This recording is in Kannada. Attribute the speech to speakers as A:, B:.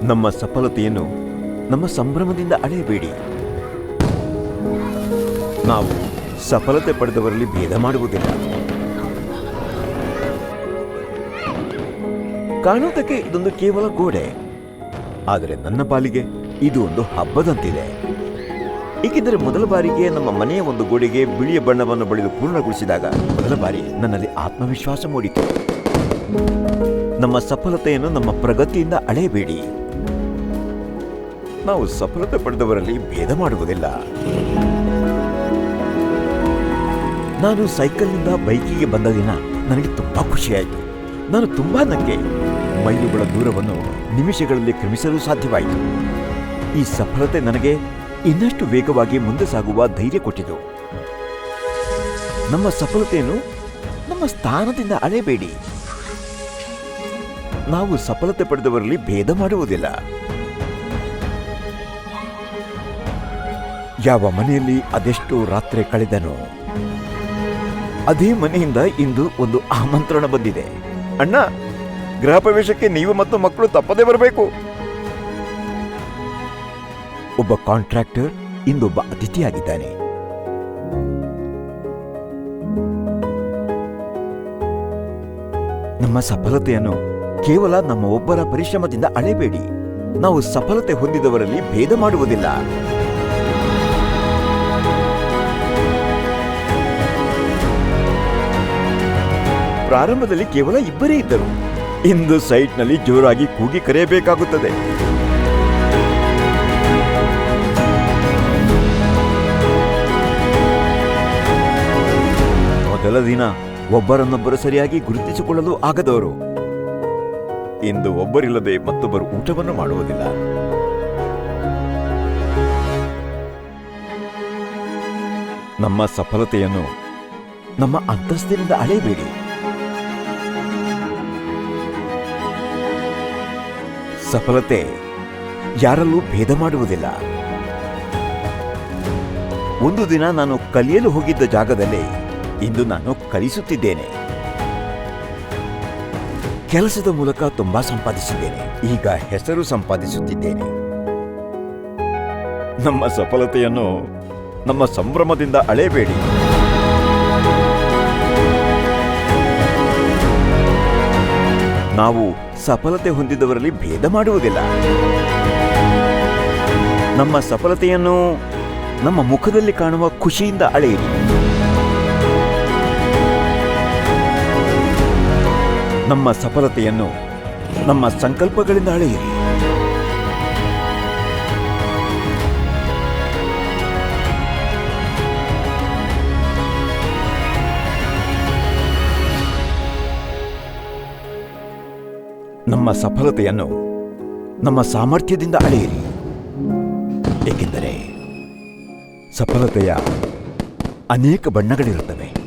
A: ನಮ್ಮ ಸಫಲತೆಯನ್ನು ನಮ್ಮ ಸಂಭ್ರಮದಿಂದ ಅಳೆಯಬೇಡಿ. ನಾವು ಸಫಲತೆ ಪಡೆದವರಲ್ಲಿ ಭೇದ ಮಾಡುವುದಿಲ್ಲ. ಕಾಣುವುದಕ್ಕೆ ಇದೊಂದು ಕೇವಲ ಗೋಡೆ, ಆದರೆ ನನ್ನ ಪಾಲಿಗೆ ಇದು ಒಂದು ಹಬ್ಬದಂತಿದೆ. ಏಕೆಂದರೆ ಮೊದಲ ಬಾರಿಗೆ ನಮ್ಮ ಮನೆಯ ಒಂದು ಗೋಡೆಗೆ ಬಿಳಿಯ ಬಣ್ಣವನ್ನು ಬಳಿದು ಪೂರ್ಣಗೊಳಿಸಿದಾಗ ಮೊದಲ ಬಾರಿ ನನ್ನಲ್ಲಿ ಆತ್ಮವಿಶ್ವಾಸ ಮೂಡಿತು. ನಮ್ಮ ಸಫಲತೆಯನ್ನು ನಮ್ಮ ಪ್ರಗತಿಯಿಂದ ಅಳೆಯಬೇಡಿ. ನಾವು ಸಫಲತೆ ಪಡೆದವರಲ್ಲಿ ಭೇದ ಮಾಡುವುದಿಲ್ಲ. ನಾನು ಸೈಕಲ್ನಿಂದ ಬೈಕಿಗೆ ಬಂದ ದಿನ ನನಗೆ ತುಂಬಾ ಖುಷಿಯಾಯಿತು. ನಾನು ತುಂಬಾ ನಗ್ಗೆ ಮೈಲುಗಳ ದೂರವನ್ನು ನಿಮಿಷಗಳಲ್ಲಿ ಕ್ರಮಿಸಲು ಸಾಧ್ಯವಾಯಿತು. ಈ ಸಫಲತೆ ನನಗೆ ಇನ್ನಷ್ಟು ವೇಗವಾಗಿ ಮುಂದೆ ಸಾಗುವ ಧೈರ್ಯ ಕೊಟ್ಟಿತು. ನಮ್ಮ ಸಫಲತೆಯನ್ನು ನಮ್ಮ ಸ್ಥಾನದಿಂದ ಅಳೆಯಬೇಡಿ. ನಾವು ಸಫಲತೆ ಪಡೆದವರಲ್ಲಿ ಭೇದ ಮಾಡುವುದಿಲ್ಲ. ಯಾವ ಮನೆಯಲ್ಲಿ ಅದೆಷ್ಟು ರಾತ್ರಿ ಕಳೆದನೋ ಅದೇ ಮನೆಯಿಂದ ಇಂದು ಒಂದು ಆಮಂತ್ರಣ ಬಂದಿದೆ. ಅಣ್ಣ, ಗೃಹ ಪ್ರವೇಶಕ್ಕೆ ನೀವು ಮತ್ತು ಮಕ್ಕಳು ತಪ್ಪದೇ ಬರಬೇಕು. ಒಬ್ಬ ಕಾಂಟ್ರಾಕ್ಟರ್ ಇಂದೊಬ್ಬ ಅತಿಥಿಯಾಗಿದ್ದಾನೆ. ನಮ್ಮ ಸಫಲತೆಯನ್ನು ಕೇವಲ ನಮ್ಮ ಒಬ್ಬರ ಪರಿಶ್ರಮದಿಂದ ಅಳೆಯಬೇಡಿ. ನಾವು ಸಫಲತೆ ಹೊಂದಿದವರಲ್ಲಿ ಭೇದ ಮಾಡುವುದಿಲ್ಲ. ಪ್ರಾರಂಭದಲ್ಲಿ ಕೇವಲ ಇಬ್ಬರೇ ಇದ್ದರು. ಇಂದು ಸೈಟ್ನಲ್ಲಿ ಜೋರಾಗಿ ಕೂಗಿ ಕರೆಯಬೇಕಾಗುತ್ತದೆ. ಮೊದಲ ದಿನ ಒಬ್ಬರನ್ನೊಬ್ಬರು ಸರಿಯಾಗಿ ಗುರುತಿಸಿಕೊಳ್ಳಲು ಆಗದವರು ಇಂದು ಒಬ್ಬರಿಲ್ಲದೆ ಮತ್ತೊಬ್ಬರು ಊಟವನ್ನು ಮಾಡುವುದಿಲ್ಲ. ನಮ್ಮ ಸಫಲತೆಯನ್ನು ನಮ್ಮ ಅಂತಸ್ತಿನಿಂದ ಅಳೆಯಬೇಡಿ. ಸಫಲತೆ ಯಾರಲ್ಲೂ ಭೇದ ಮಾಡುವುದಿಲ್ಲ. ಒಂದು ದಿನ ನಾನು ಕಲಿಯಲು ಹೋಗಿದ್ದ ಜಾಗದಲ್ಲಿ ಇಂದು ನಾನು ಕಲಿಸುತ್ತಿದ್ದೇನೆ. ಕೆಲಸದ ಮೂಲಕ ತುಂಬಾ ಸಂಪಾದಿಸಿದ್ದೇನೆ. ಈಗ ಹೆಸರು ಸಂಪಾದಿಸುತ್ತಿದ್ದೇನೆ. ನಮ್ಮ ಸಫಲತೆಯನ್ನು ನಮ್ಮ ಸಂಭ್ರಮದಿಂದ ಅಳೆಯಬೇಡಿ. ನಾವು ಸಫಲತೆ ಹೊಂದಿದವರಲ್ಲಿ ಭೇದ ಮಾಡುವುದಿಲ್ಲ. ನಮ್ಮ ಸಫಲತೆಯನ್ನು ನಮ್ಮ ಮುಖದಲ್ಲಿ ಕಾಣುವ ಖುಷಿಯಿಂದ ಅಳೆಯಿರಿ. ನಮ್ಮ ಸಫಲತೆಯನ್ನು ನಮ್ಮ ಸಂಕಲ್ಪಗಳಿಂದ ಅಳೆಯಿರಿ. ನಮ್ಮ ಸಫಲತೆಯನ್ನು ನಮ್ಮ ಸಾಮರ್ಥ್ಯದಿಂದ ಅಳೆಯಿರಿ. ಏಕೆಂದರೆ ಸಫಲತೆಯ ಅನೇಕ ಬಣ್ಣಗಳಿರುತ್ತವೆ.